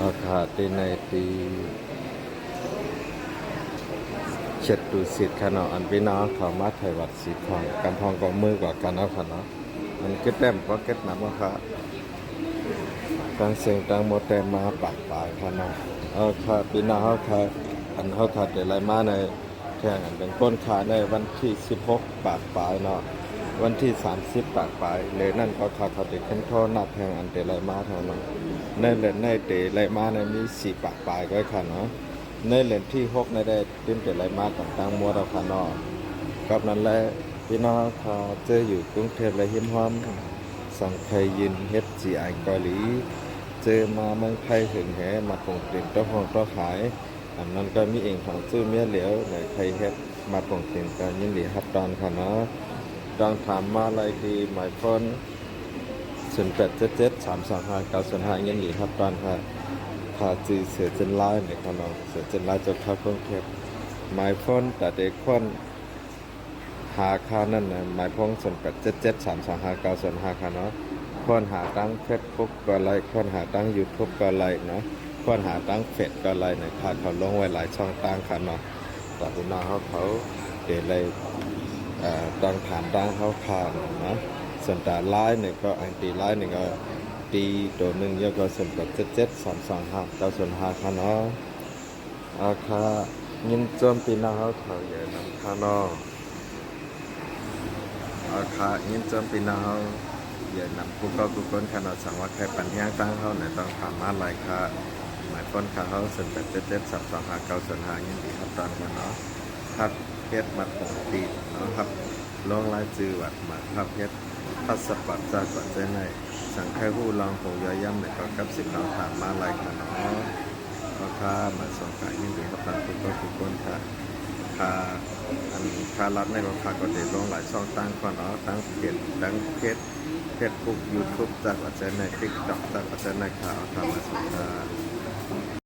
อาคาตีในตีเช็ดดูสิทธิ์ขนาดอันพี่น้องเขามาไทยวัดสีทองกำพองกองมือกว่ากันเอาขนาดมันเก็ตแต้มก็เก็ตหนักว่าค่ะตั้งเสียงตั้งโมเตมาปากปลายขนาดค่ะพี่น้องเขาค่ะอันเขาขาดแต่ไรมาในแข่งอันเป็นก้นขาในวันที่16ปากปลายเนาะวันที่30ปากปลายเลยนั่นเขาขาดเขาเด็กขึ้นท่อนับแข่งอันแต่ไรมาเท่านั้นในเหรียญในเตะไรมาในมี4ปากปลายก็ค่ะเนาะในเหรียญที่6ในได้ติ้มแต่ไรมาต่างๆมัวเราค่ะเนาะกับนั้นแหละพี่น้องเขาเจออยู่กรุงเทพและหิมห้อมสังเคยยินเฮ็ดจีไอเกาหลีเจอมาเมืองไทยถึงแหมาคงเต็มตัวห้องตัวขายอันนั้นก็มีเองของซื้อเมียเหลียวในไทยเฮ็ดมาคงเต็มกันยินดีครับตอนค่ะเนาะต้องถามมาอะไรดีหมายคน0877325905ยินดีครับตอนค่ะพาจีเสือจันลายในค่ะเนาะเสือจันลายจะเข้ากรุงเทพหมายคนแต่เด็กคนหาค่านั่นนะหมายพ้อง0877325905ค่ะเนาะคนหาตั้งเฟซบุ๊กก็ไลค์คนหาตั้งยูทูบก็ไลค์เนาะคนหาตั้งเฟซก็ไลค์ในค่ะเขาลงไว้หลายช่องตั้งค่ะเนาะแต่พี่น้องเขาเดี๋ยวเลยตั้งฐานตั้งเขาคานนะส่วนแต่ไลน์เนี่ยก็อันตีไลน์เนี่ยก็ตีตัวหนึ่งเยอะก็0877325905ค่ะเนาะค่ะยินจมพี่น้องเขาเยอะนำค่ะเนาะค่ะยินจมพี่น้องอย่านำผู้ก็ผู้คนขนาดสั่งว่าใครปัญญาตั้งเขาเนี่ยต้องถามมาหลายค่ะหมายคนค่ะเขา0877325905ยินดีครับตอนกันเนาะครับเพชรมาปกติเนาะครับลงลายจือวัดมาครับเพชรพัสปัดจากก่อนเจ้าในสั่งแค่ผู้ลองหูย่อยย่ำเนี่ยก็กับ10เราถามมาหลายค่ะเนาะก็ค่ะมาส่งขายยินดีครับตอนผู้ก็ผู้คนค่ะค่ะอันค่ารับในราคาก็เด็ดลงหลายช่องตั้งก่อนเนาะตั้งเพจตั้งเพจบุ๊กยูทูบจากอาจารย์ในติ๊กต็อกจากอาจารย์ในข่าวทำมาสุดท้าย